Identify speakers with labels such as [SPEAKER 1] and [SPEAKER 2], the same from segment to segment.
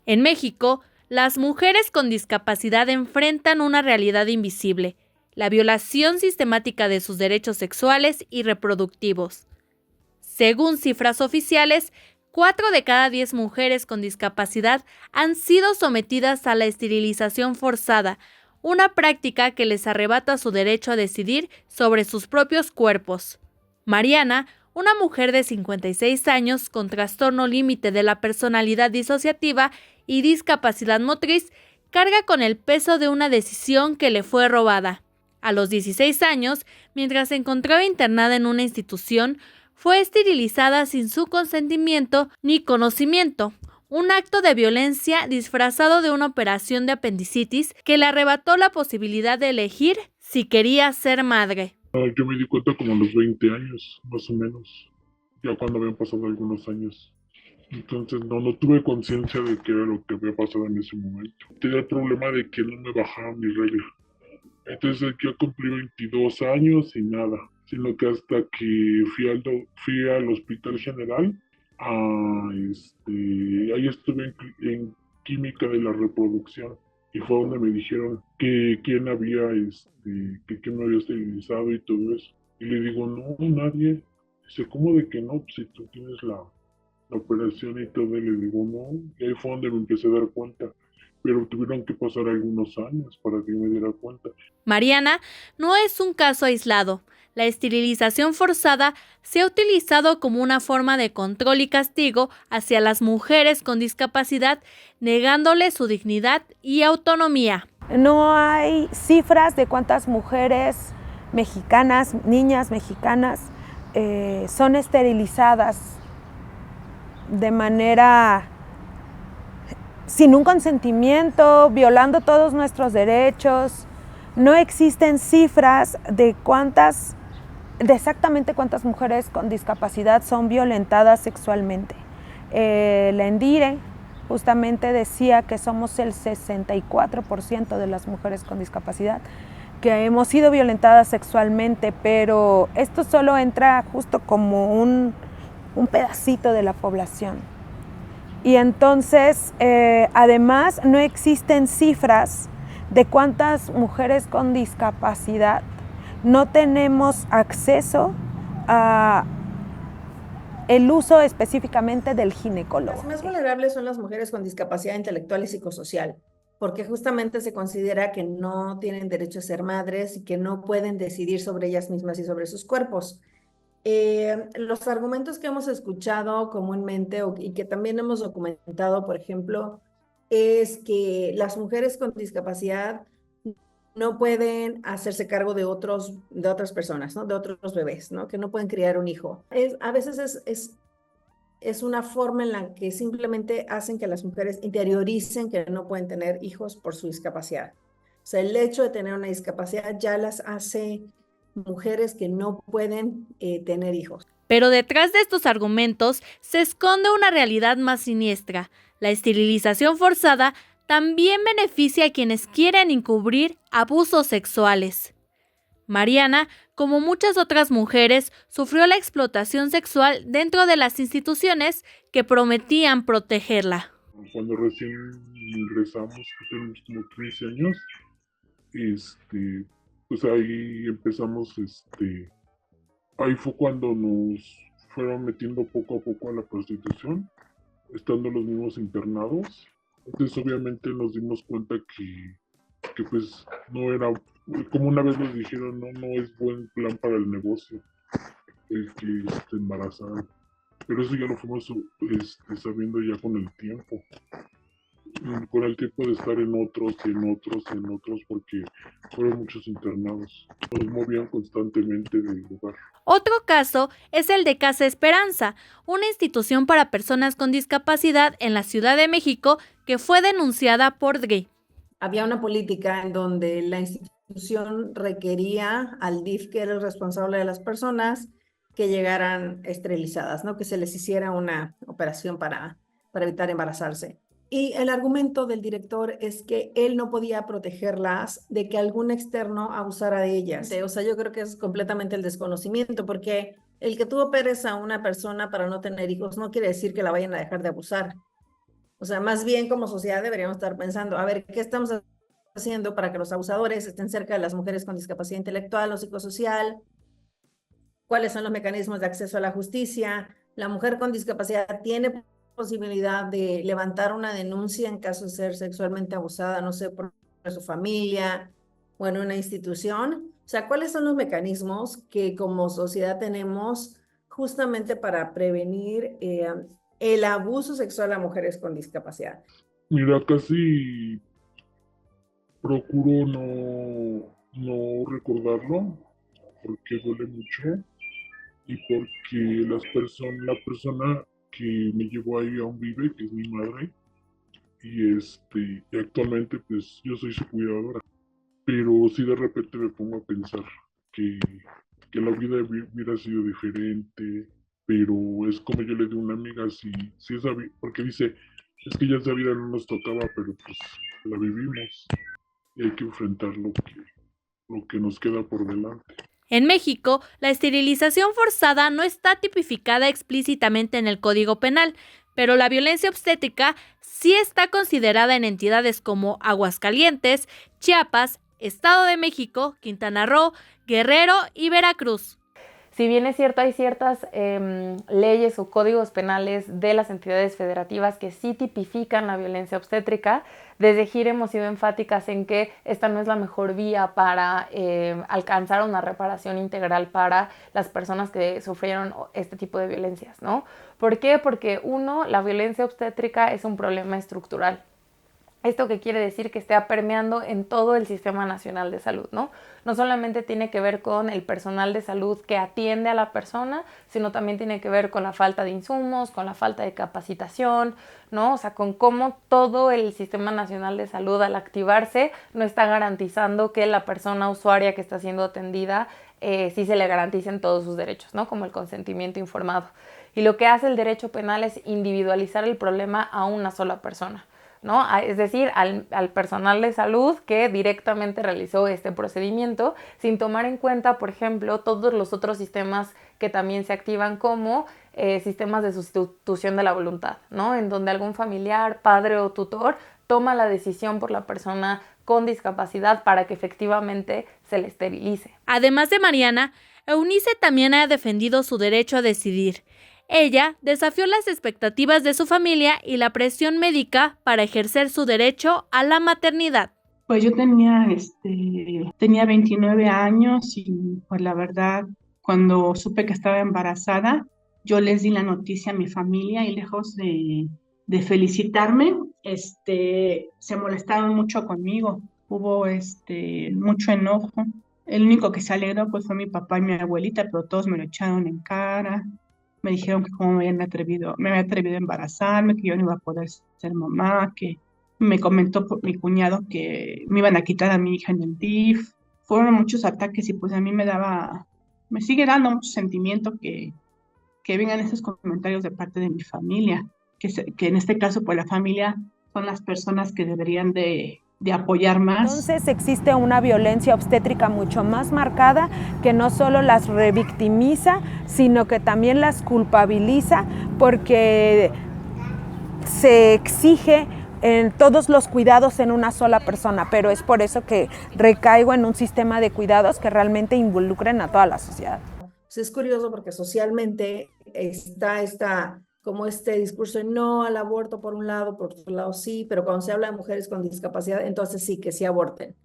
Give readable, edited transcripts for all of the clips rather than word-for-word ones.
[SPEAKER 1] En México, las mujeres con discapacidad enfrentan una realidad invisible, la violación sistemática de sus derechos sexuales y reproductivos. Según cifras oficiales, 4 de cada 10 mujeres con discapacidad han sido sometidas a la esterilización forzada, una práctica que les arrebata su derecho a decidir sobre sus propios cuerpos. Mariana, una mujer de 56 años con trastorno límite de la personalidad disociativa y discapacidad motriz, carga con el peso de una decisión que le fue robada. A los 16 años, mientras se encontraba internada en una institución, fue esterilizada sin su consentimiento ni conocimiento, un acto de violencia disfrazado de una operación de apendicitis que le arrebató la posibilidad de elegir si quería ser madre.
[SPEAKER 2] Yo me di cuenta como a los 20 años, más o menos, ya cuando habían pasado algunos años. Entonces no tuve conciencia de qué era lo que había pasado en ese momento. Tenía el problema de que no me bajaba mi regla. Entonces yo cumplí 22 años y nada, sino que hasta que fui al Hospital General, ahí estuve en química de la reproducción y fue donde me dijeron que quién había, que quién me había esterilizado y todo eso. Y le digo, no, nadie. Dice, ¿cómo de que no? Pues si tú tienes la operación y todo, y le digo, no. Y ahí fue donde me empecé a dar cuenta. Pero tuvieron que pasar algunos años para que me diera cuenta.
[SPEAKER 1] Mariana no es un caso aislado. La esterilización forzada se ha utilizado como una forma de control y castigo hacia las mujeres con discapacidad, negándoles su dignidad y autonomía.
[SPEAKER 3] No hay cifras de cuántas mujeres mexicanas, niñas mexicanas, son esterilizadas de manera sin un consentimiento, violando todos nuestros derechos. No existen cifras de exactamente cuántas mujeres con discapacidad son violentadas sexualmente. La ENDIRE justamente decía que somos el 64% de las mujeres con discapacidad que hemos sido violentadas sexualmente, pero esto solo entra justo como un pedacito de la población. Y entonces, además, no existen cifras de cuántas mujeres con discapacidad no tenemos acceso a el uso específicamente del ginecólogo.
[SPEAKER 4] Las más vulnerables son las mujeres con discapacidad intelectual y psicosocial, porque justamente se considera que no tienen derecho a ser madres y que no pueden decidir sobre ellas mismas y sobre sus cuerpos. Los argumentos que hemos escuchado comúnmente y que también hemos documentado, por ejemplo, es que las mujeres con discapacidad no pueden hacerse cargo de otras personas, ¿no? De otros bebés, ¿no? Que no pueden criar un hijo. A veces es una forma en la que simplemente hacen que las mujeres interioricen que no pueden tener hijos por su discapacidad. O sea, el hecho de tener una discapacidad ya las hace mujeres que no pueden tener hijos.
[SPEAKER 1] Pero detrás de estos argumentos se esconde una realidad más siniestra. La esterilización forzada también beneficia a quienes quieren encubrir abusos sexuales. Mariana, como muchas otras mujeres, sufrió la explotación sexual dentro de las instituciones que prometían protegerla.
[SPEAKER 2] Cuando recién ingresamos, que tenemos como 13 años, pues ahí empezamos, ahí fue cuando nos fueron metiendo poco a poco a la prostitución, estando los mismos internados. Entonces obviamente nos dimos cuenta que pues no era, como una vez nos dijeron, no es buen plan para el negocio el que se embarazaran. Pero eso ya lo fuimos sabiendo ya con el tiempo. Con el tiempo de estar en otros, porque fueron muchos internados. Nos movían constantemente del lugar.
[SPEAKER 1] Otro caso es el de Casa Esperanza, una institución para personas con discapacidad en la Ciudad de México que fue denunciada por DRI.
[SPEAKER 4] Había una política en donde la institución requería al DIF, que era el responsable de las personas, que llegaran esterilizadas, ¿no? Que se les hiciera una operación para evitar embarazarse. Y el argumento del director es que él no podía protegerlas de que algún externo abusara de ellas. O sea, yo creo que es completamente el desconocimiento, porque el que tú operes a una persona para no tener hijos no quiere decir que la vayan a dejar de abusar. O sea, más bien como sociedad deberíamos estar pensando, a ver, ¿qué estamos haciendo para que los abusadores estén cerca de las mujeres con discapacidad intelectual o psicosocial? ¿Cuáles son los mecanismos de acceso a la justicia? La mujer con discapacidad tiene posibilidad de levantar una denuncia en caso de ser sexualmente abusada, no sé, por su familia o en una institución. O sea, ¿cuáles son los mecanismos que como sociedad tenemos justamente para prevenir el abuso sexual a mujeres con discapacidad?
[SPEAKER 2] Mira, casi procuro no recordarlo porque duele mucho y porque la persona que me llevó ahí aún vive, que es mi madre, y actualmente pues yo soy su cuidadora. Pero sí de repente me pongo a pensar que, que la vida hubiera sido diferente, pero es como yo le digo a una amiga, si esa porque dice, es que ya esa vida no nos tocaba, pero pues la vivimos y hay que enfrentar lo que nos queda por delante.
[SPEAKER 1] En México, la esterilización forzada no está tipificada explícitamente en el Código Penal, pero la violencia obstétrica sí está considerada en entidades como Aguascalientes, Chiapas, Estado de México, Quintana Roo, Guerrero y Veracruz.
[SPEAKER 5] Si bien es cierto, hay ciertas leyes o códigos penales de las entidades federativas que sí tipifican la violencia obstétrica, desde GIR hemos sido enfáticas en que esta no es la mejor vía para alcanzar una reparación integral para las personas que sufrieron este tipo de violencias, ¿no? ¿Por qué? Porque uno, la violencia obstétrica es un problema estructural. ¿Esto qué quiere decir? Que está permeando en todo el Sistema Nacional de Salud, ¿no? No solamente tiene que ver con el personal de salud que atiende a la persona, sino también tiene que ver con la falta de insumos, con la falta de capacitación, ¿no? O sea, con cómo todo el Sistema Nacional de Salud al activarse no está garantizando que la persona usuaria que está siendo atendida sí se le garanticen todos sus derechos, ¿no? Como el consentimiento informado. Y lo que hace el derecho penal es individualizar el problema a una sola persona, ¿no? Es decir, al personal de salud que directamente realizó este procedimiento, sin tomar en cuenta, por ejemplo, todos los otros sistemas que también se activan como sistemas de sustitución de la voluntad, ¿no? En donde algún familiar, padre o tutor toma la decisión por la persona con discapacidad para que efectivamente se le esterilice.
[SPEAKER 1] Además de Mariana, Eunice también ha defendido su derecho a decidir. Ella desafió las expectativas de su familia y la presión médica para ejercer su derecho a la maternidad.
[SPEAKER 6] Pues yo tenía 29 años y pues la verdad, cuando supe que estaba embarazada, yo les di la noticia a mi familia y lejos de felicitarme, se molestaron mucho conmigo. Hubo mucho enojo. El único que se alegró pues fue mi papá y mi abuelita, pero todos me lo echaron en cara. Me dijeron que cómo me había atrevido a embarazarme, que yo no iba a poder ser mamá, que me comentó mi cuñado que me iban a quitar a mi hija en el DIF. Fueron muchos ataques y pues a mí me sigue dando mucho sentimiento que vengan esos comentarios de parte de mi familia, que en este caso pues la familia son las personas que deberían de apoyar más.
[SPEAKER 3] Entonces existe una violencia obstétrica mucho más marcada que no solo las revictimiza, sino que también las culpabiliza porque se exige en todos los cuidados en una sola persona, pero es por eso que recaigo en un sistema de cuidados que realmente involucren a toda la sociedad.
[SPEAKER 4] Es curioso porque socialmente está como este discurso de no al aborto por un lado, por otro lado sí, pero cuando se habla de mujeres con discapacidad, entonces sí, que sí aborten.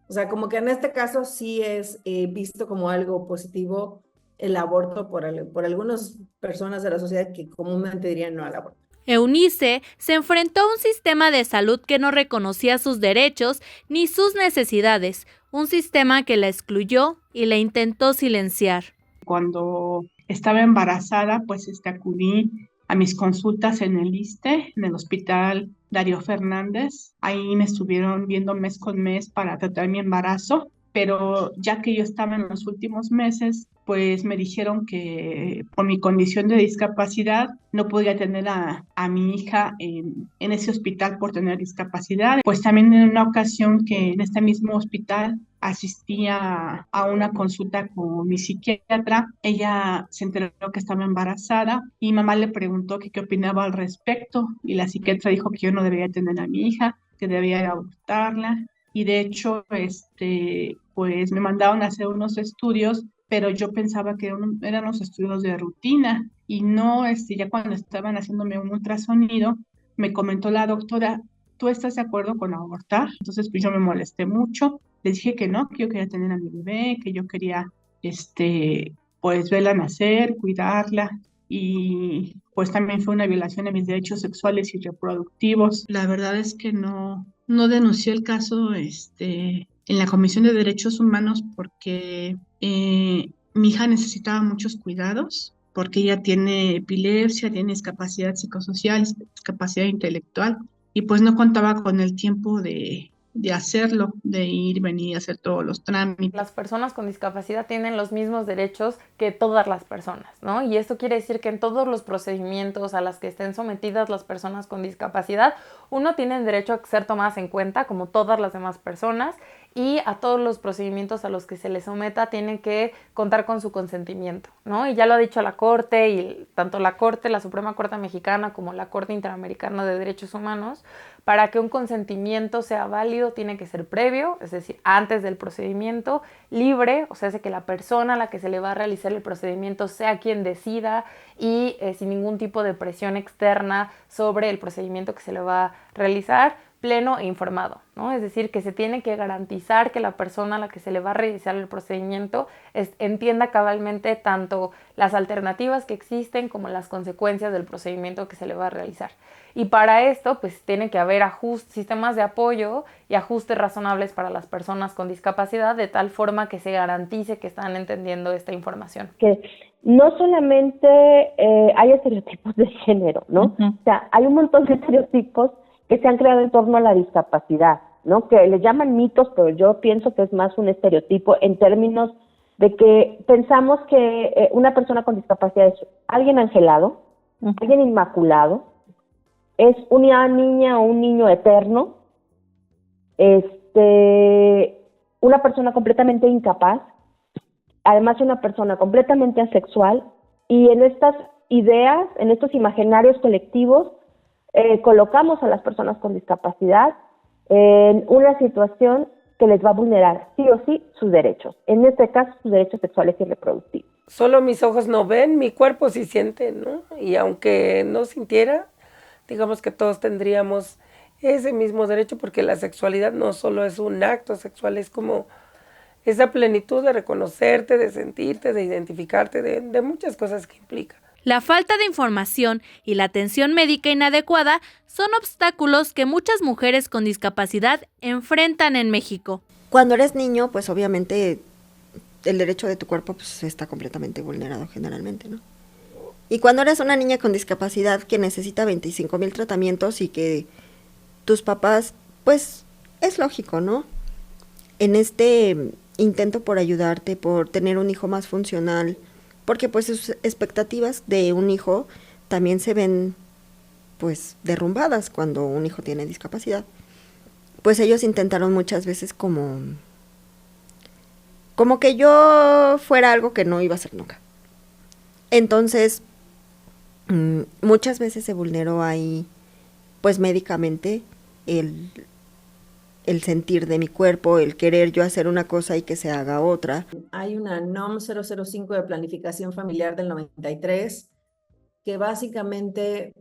[SPEAKER 4] O sea, como que en este caso sí es visto como algo positivo el aborto por algunas personas de la sociedad que comúnmente dirían no al aborto.
[SPEAKER 1] Eunice se enfrentó a un sistema de salud que no reconocía sus derechos ni sus necesidades, un sistema que la excluyó y la intentó silenciar.
[SPEAKER 6] Cuando estaba embarazada, pues acudí a mis consultas en el ISSSTE, en el Hospital Darío Fernández. Ahí me estuvieron viendo mes con mes para tratar mi embarazo, pero ya que yo estaba en los últimos meses, pues me dijeron que por mi condición de discapacidad no podía tener a mi hija en ese hospital por tener discapacidad. Pues también en una ocasión que en este mismo hospital asistía a una consulta con mi psiquiatra. Ella se enteró que estaba embarazada y mamá le preguntó que qué opinaba al respecto y la psiquiatra dijo que yo no debería tener a mi hija, que debía ir a abortarla. Y de hecho, pues me mandaron a hacer unos estudios, pero yo pensaba que eran unos estudios de rutina y no, ya cuando estaban haciéndome un ultrasonido, me comentó la doctora, ¿tú estás de acuerdo con abortar? Entonces, pues yo me molesté mucho, les dije que no, que yo quería tener a mi bebé, que yo quería, pues verla nacer, cuidarla, y pues también fue una violación de mis derechos sexuales y reproductivos. La verdad es que no denuncié el caso, en la Comisión de Derechos Humanos porque mi hija necesitaba muchos cuidados, porque ella tiene epilepsia, tiene discapacidad psicosocial, discapacidad intelectual, y pues no contaba con el tiempo de hacerlo, de ir, venir, hacer todos los trámites.
[SPEAKER 5] Las personas con discapacidad tienen los mismos derechos que todas las personas, ¿no? Y esto quiere decir que en todos los procedimientos a los que estén sometidas las personas con discapacidad, uno tiene el derecho a ser tomadas en cuenta como todas las demás personas, y a todos los procedimientos a los que se les someta tienen que contar con su consentimiento, ¿no? Y ya lo ha dicho la Corte, y tanto la Corte, la Suprema Corte Mexicana, como la Corte Interamericana de Derechos Humanos, para que un consentimiento sea válido tiene que ser previo, es decir, antes del procedimiento, libre, o sea, es que la persona a la que se le va a realizar el procedimiento sea quien decida, y sin ningún tipo de presión externa sobre el procedimiento que se le va a realizar, pleno e informado, ¿no? Es decir, que se tiene que garantizar que la persona a la que se le va a realizar el procedimiento entienda cabalmente tanto las alternativas que existen como las consecuencias del procedimiento que se le va a realizar. Y para esto, pues tiene que haber sistemas de apoyo y ajustes razonables para las personas con discapacidad, de tal forma que se garantice que están entendiendo esta información.
[SPEAKER 7] Que no solamente hay estereotipos de género, ¿no? O sea, hay un montón de estereotipos que se han creado en torno a la discapacidad, ¿no? Que le llaman mitos, pero yo pienso que es más un estereotipo en términos de que pensamos que una persona con discapacidad es alguien angelado, alguien inmaculado, es una niña o un niño eterno, una persona completamente incapaz, además una persona completamente asexual, y en estas ideas, en estos imaginarios colectivos, colocamos a las personas con discapacidad en una situación que les va a vulnerar sí o sí sus derechos, en este caso sus derechos sexuales y reproductivos.
[SPEAKER 8] Solo mis ojos no ven, mi cuerpo sí siente, ¿no? Y aunque no sintiera, digamos que todos tendríamos ese mismo derecho, porque la sexualidad no solo es un acto sexual, es como esa plenitud de reconocerte, de sentirte, de identificarte, de muchas cosas que implica.
[SPEAKER 1] La falta de información y la atención médica inadecuada son obstáculos que muchas mujeres con discapacidad enfrentan en México.
[SPEAKER 9] Cuando eres niño, pues obviamente el derecho de tu cuerpo pues, está completamente vulnerado generalmente, ¿no? Y cuando eres una niña con discapacidad que necesita 25,000 tratamientos y que tus papás, pues es lógico, ¿no? En este intento por ayudarte, por tener un hijo más funcional, porque pues sus expectativas de un hijo también se ven pues derrumbadas cuando un hijo tiene discapacidad. Pues ellos intentaron muchas veces como que yo fuera algo que no iba a ser nunca. Entonces, muchas veces se vulneró ahí pues médicamente el sentir de mi cuerpo, el querer yo hacer una cosa y que se haga otra.
[SPEAKER 4] Hay una NOM 005 de planificación familiar del 93 que básicamente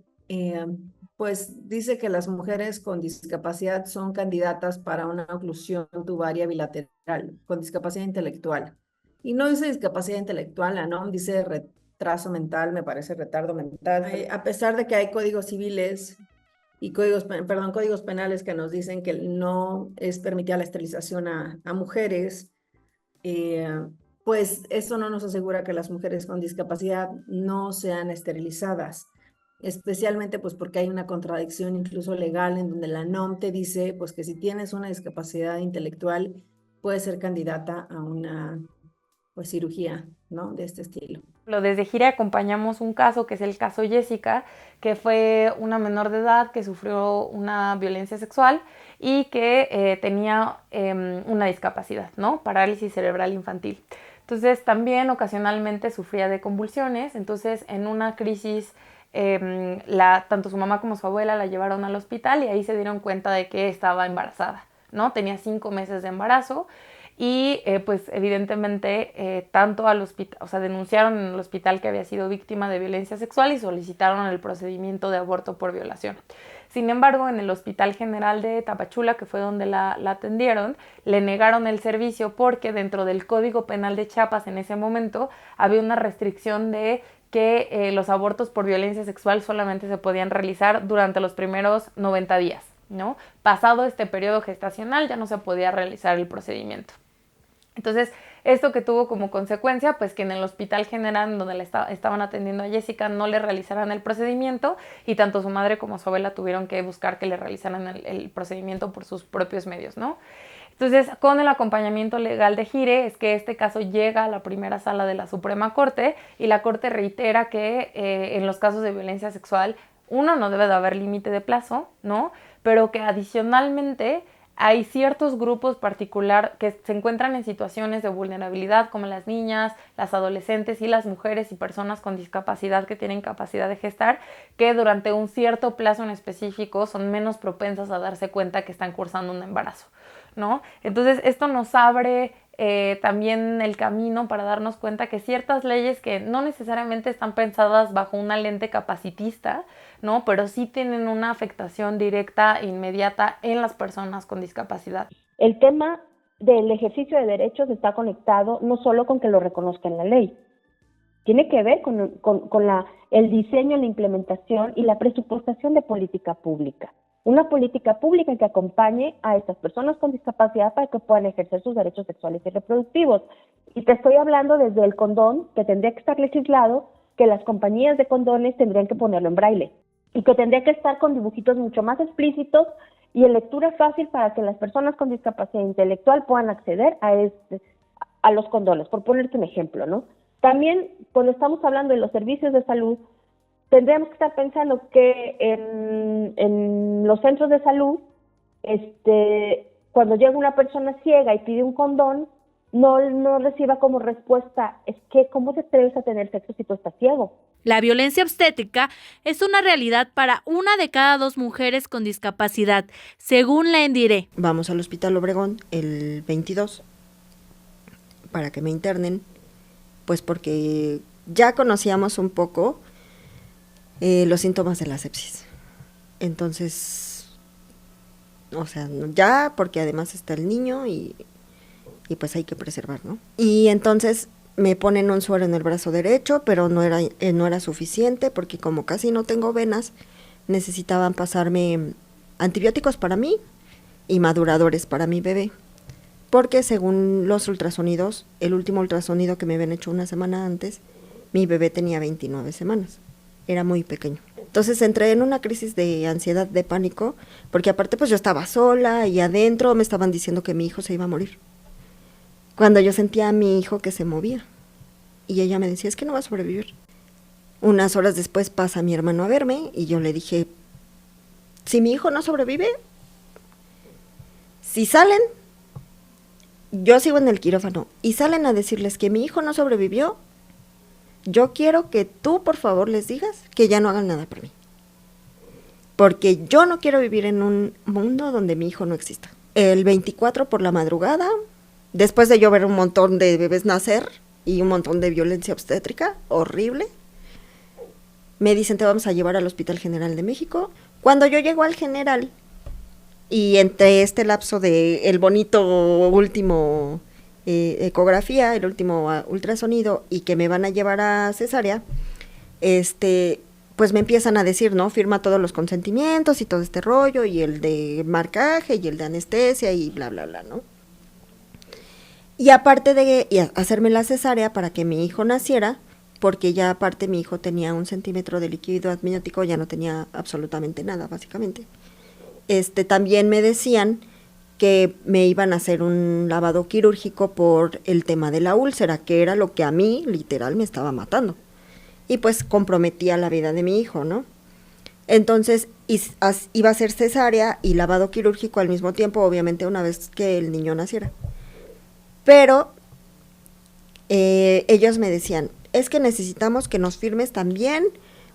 [SPEAKER 4] pues dice que las mujeres con discapacidad son candidatas para una oclusión tubaria bilateral con discapacidad intelectual. Y no dice discapacidad intelectual, la NOM dice retraso mental, me parece retardo mental. A pesar de que hay códigos civiles y códigos penales que nos dicen que no es permitida la esterilización a mujeres, pues eso no nos asegura que las mujeres con discapacidad no sean esterilizadas, especialmente pues porque hay una contradicción incluso legal en donde la NOM te dice pues que si tienes una discapacidad intelectual puedes ser candidata a una pues cirugía, ¿no? De este estilo.
[SPEAKER 5] Desde Gire acompañamos un caso que es el caso Jessica, que fue una menor de edad que sufrió una violencia sexual y que tenía una discapacidad, ¿no? Parálisis cerebral infantil. Entonces también ocasionalmente sufría de convulsiones, entonces en una crisis tanto su mamá como su abuela la llevaron al hospital y ahí se dieron cuenta de que estaba embarazada, ¿no? Tenía 5 meses de embarazo. Y pues evidentemente tanto al hospital, o sea, denunciaron en el hospital que había sido víctima de violencia sexual y solicitaron el procedimiento de aborto por violación. Sin embargo, en el Hospital General de Tapachula, que fue donde la atendieron, le negaron el servicio porque dentro del Código Penal de Chiapas en ese momento había una restricción de que los abortos por violencia sexual solamente se podían realizar durante los primeros 90 días, ¿no? Pasado este periodo gestacional ya no se podía realizar el procedimiento. Entonces, esto que tuvo como consecuencia, pues que en el Hospital General donde estaban atendiendo a Jessica no le realizaran el procedimiento y tanto su madre como su abuela tuvieron que buscar que le realizaran el procedimiento por sus propios medios, ¿no? Entonces, con el acompañamiento legal de Gire es que este caso llega a la primera sala de la Suprema Corte y la Corte reitera que en los casos de violencia sexual, no debe de haber límite de plazo, ¿no? Pero que adicionalmente hay ciertos grupos particular que se encuentran en situaciones de vulnerabilidad, como las niñas, las adolescentes y las mujeres y personas con discapacidad que tienen capacidad de gestar, que durante un cierto plazo en específico son menos propensas a darse cuenta que están cursando un embarazo, ¿no? Entonces, esto nos abre también el camino para darnos cuenta que ciertas leyes que no necesariamente están pensadas bajo una lente capacitista, ¿no? Pero sí tienen una afectación directa e inmediata en las personas con discapacidad.
[SPEAKER 7] El tema del ejercicio de derechos está conectado no solo con que lo reconozca en la ley, tiene que ver con el diseño, la implementación y la presupuestación de política pública. Una política pública que acompañe a estas personas con discapacidad para que puedan ejercer sus derechos sexuales y reproductivos. Y te estoy hablando desde el condón, que tendría que estar legislado, que las compañías de condones tendrían que ponerlo en braille y que tendría que estar con dibujitos mucho más explícitos y en lectura fácil para que las personas con discapacidad intelectual puedan acceder a los condones, por ponerte un ejemplo, ¿no? También, cuando estamos hablando de los servicios de salud, tendríamos que estar pensando que en los centros de salud, cuando llega una persona ciega y pide un condón, no reciba como respuesta, es que ¿cómo te atreves a tener sexo si tú estás ciego?
[SPEAKER 1] La violencia obstétrica es una realidad para 1 de cada 2 mujeres con discapacidad, según la ENDIRE.
[SPEAKER 9] Vamos al Hospital Obregón el 22 para que me internen, pues porque ya conocíamos un poco los síntomas de la sepsis. Entonces, o sea, ya, porque además está el niño y pues hay que preservar, ¿no? Y entonces me ponen un suero en el brazo derecho, pero no era suficiente porque como casi no tengo venas, necesitaban pasarme antibióticos para mí y maduradores para mi bebé. Porque según los ultrasonidos, el último ultrasonido que me habían hecho una semana antes, mi bebé tenía 29 semanas. Era muy pequeño. Entonces entré en una crisis de ansiedad, de pánico, porque aparte pues yo estaba sola y adentro me estaban diciendo que mi hijo se iba a morir. Cuando yo sentía a mi hijo que se movía y ella me decía, es que no va a sobrevivir. Unas horas después pasa mi hermano a verme y yo le dije, si mi hijo no sobrevive, si salen, yo sigo en el quirófano y salen a decirles que mi hijo no sobrevivió, yo quiero que tú, por favor, les digas que ya no hagan nada por mí. Porque yo no quiero vivir en un mundo donde mi hijo no exista. El 24 por la madrugada, después de yo ver un montón de bebés nacer y un montón de violencia obstétrica, horrible, me dicen, te vamos a llevar al Hospital General de México. Cuando yo llego al General, y entre este lapso de el bonito último ecografía, el último ultrasonido, y que me van a llevar a cesárea, pues me empiezan a decir, ¿no? Firma todos los consentimientos y todo este rollo, y el de marcaje, y el de anestesia, y bla, bla, bla, ¿no? Y aparte de hacerme la cesárea para que mi hijo naciera, porque ya aparte mi hijo tenía 1 centímetro de líquido amniótico, ya no tenía absolutamente nada, básicamente. También me decían que me iban a hacer un lavado quirúrgico por el tema de la úlcera, que era lo que a mí literal me estaba matando. Y pues comprometía la vida de mi hijo, ¿no? Entonces iba a ser cesárea y lavado quirúrgico al mismo tiempo, obviamente una vez que el niño naciera. Pero ellos me decían, es que necesitamos que nos firmes también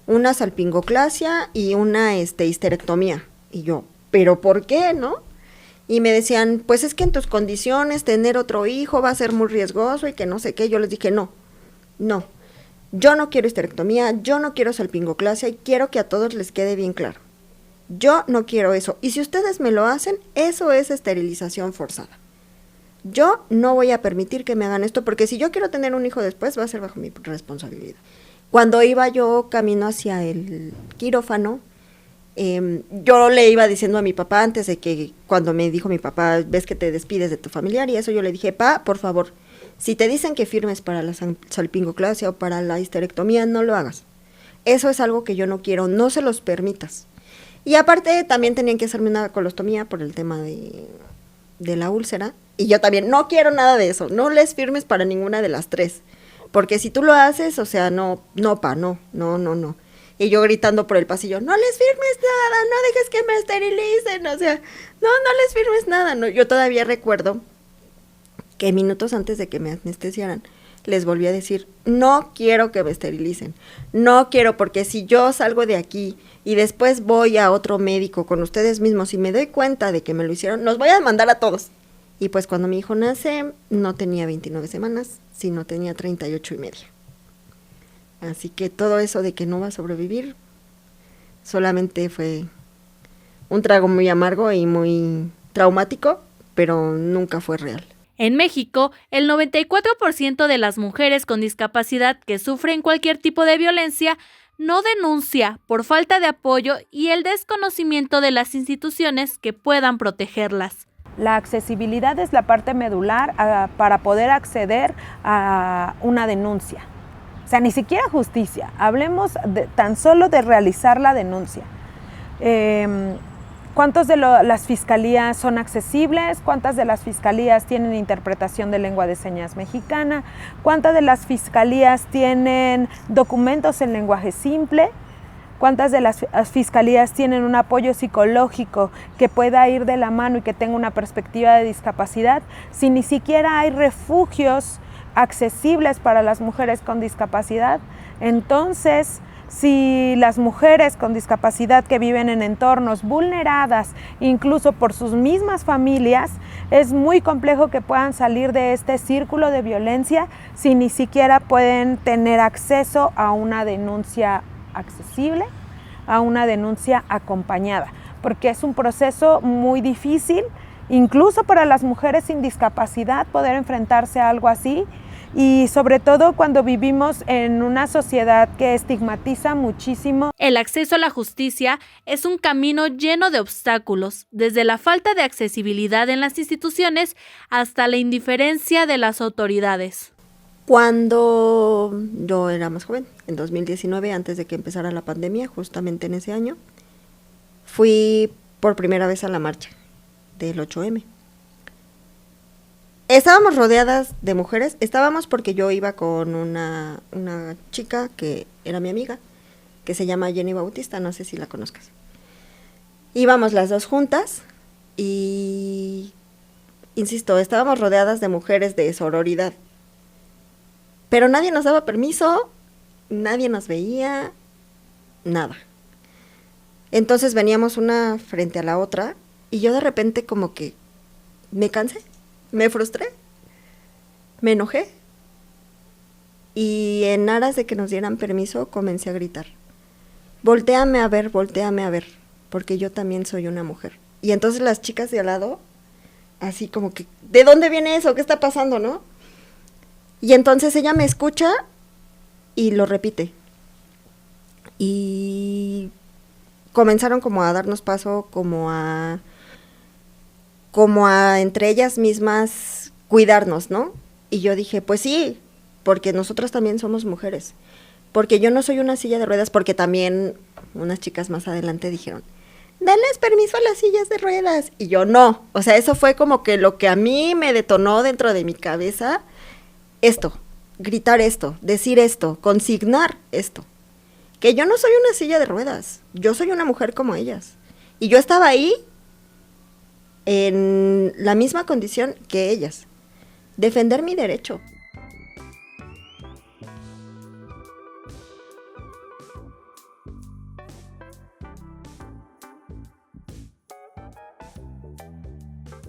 [SPEAKER 9] una salpingoclasia y una histerectomía. Y yo, ¿pero por qué, no? Y me decían, pues es que en tus condiciones tener otro hijo va a ser muy riesgoso y que no sé qué. Yo les dije, no, yo no quiero histerectomía, yo no quiero salpingoclasia y quiero que a todos les quede bien claro. Yo no quiero eso. Y si ustedes me lo hacen, eso es esterilización forzada. Yo no voy a permitir que me hagan esto, porque si yo quiero tener un hijo después, va a ser bajo mi responsabilidad. Cuando iba yo camino hacia el quirófano, yo le iba diciendo a mi papá antes de que, cuando me dijo mi papá, ves que te despides de tu familiar y eso, yo le dije, pa, por favor, si te dicen que firmes para la salpingoclasia o para la histerectomía, no lo hagas. Eso es algo que yo no quiero, no se los permitas. Y aparte también tenían que hacerme una colostomía por el tema de la úlcera. Y yo también, no quiero nada de eso, no les firmes para ninguna de las tres. Porque si tú lo haces, o sea, no. Y yo gritando por el pasillo, no les firmes nada, no dejes que me esterilicen, o sea, no les firmes nada. No, yo todavía recuerdo que minutos antes de que me anestesiaran, les volví a decir, no quiero que me esterilicen, no quiero, porque si yo salgo de aquí y después voy a otro médico con ustedes mismos y me doy cuenta de que me lo hicieron, los voy a mandar a todos. Y pues cuando mi hijo nace, no tenía 29 semanas, sino tenía 38 y media. Así que todo eso de que no va a sobrevivir, solamente fue un trago muy amargo y muy traumático, pero nunca fue real.
[SPEAKER 1] En México, el 94% de las mujeres con discapacidad que sufren cualquier tipo de violencia no denuncia por falta de apoyo y el desconocimiento de las instituciones que puedan protegerlas.
[SPEAKER 3] La accesibilidad es la parte medular para poder acceder a una denuncia. O sea, ni siquiera justicia, hablemos tan solo de realizar la denuncia. ¿Cuántas de las fiscalías son accesibles? ¿Cuántas de las fiscalías tienen interpretación de lengua de señas mexicana? ¿Cuántas de las fiscalías tienen documentos en lenguaje simple? ¿Cuántas de las fiscalías tienen un apoyo psicológico que pueda ir de la mano y que tenga una perspectiva de discapacidad? Si ni siquiera hay refugios accesibles para las mujeres con discapacidad, entonces, si las mujeres con discapacidad que viven en entornos vulneradas, incluso por sus mismas familias, es muy complejo que puedan salir de este círculo de violencia si ni siquiera pueden tener acceso a una denuncia accesible, a una denuncia acompañada, porque es un proceso muy difícil, incluso para las mujeres sin discapacidad, poder enfrentarse a algo así, y sobre todo cuando vivimos en una sociedad que estigmatiza muchísimo.
[SPEAKER 1] El acceso a la justicia es un camino lleno de obstáculos, desde la falta de accesibilidad en las instituciones hasta la indiferencia de las autoridades.
[SPEAKER 9] Cuando yo era más joven, en 2019, antes de que empezara la pandemia, justamente en ese año, fui por primera vez a la marcha del 8M. Estábamos rodeadas de mujeres, estábamos porque yo iba con una chica que era mi amiga, que se llama Jenny Bautista, no sé si la conozcas. Íbamos las dos juntas y, insisto, estábamos rodeadas de mujeres de sororidad. Pero nadie nos daba permiso, nadie nos veía, nada. Entonces veníamos una frente a la otra y yo de repente como que me cansé, me frustré, me enojé. Y en aras de que nos dieran permiso comencé a gritar, voltéame a ver, porque yo también soy una mujer. Y entonces las chicas de al lado, así como que, ¿de dónde viene eso? ¿Qué está pasando, no? Y entonces ella me escucha y lo repite. Y comenzaron como a darnos paso, como a entre ellas mismas cuidarnos, ¿no? Y yo dije, pues sí, porque nosotras también somos mujeres. Porque yo no soy una silla de ruedas, porque también unas chicas más adelante dijeron, denles permiso a las sillas de ruedas. Y yo no. O sea, eso fue como que lo que a mí me detonó dentro de mi cabeza, esto, gritar esto, decir esto, consignar esto. Que yo no soy una silla de ruedas, yo soy una mujer como ellas. Y yo estaba ahí en la misma condición que ellas. Defender mi derecho.